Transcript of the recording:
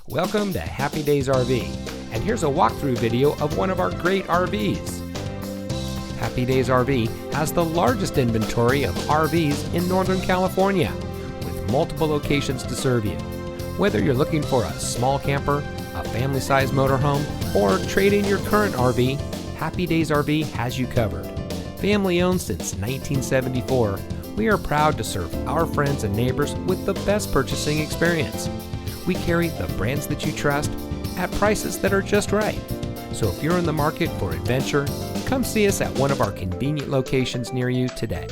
Welcome to Happy Daze RV, and here's a walkthrough video of one of our great RVs. Happy Daze RV has the largest inventory of RVs in Northern California, with multiple locations to serve you. Whether you're looking for a small camper, a family-sized motorhome, or trade in your current RV, Happy Daze RV has you covered. Family owned since 1974, we are proud to serve our friends and neighbors with the best purchasing experience. We carry the brands that you trust at prices that are just right. So if you're in the market for adventure, come see us at one of our convenient locations near you today.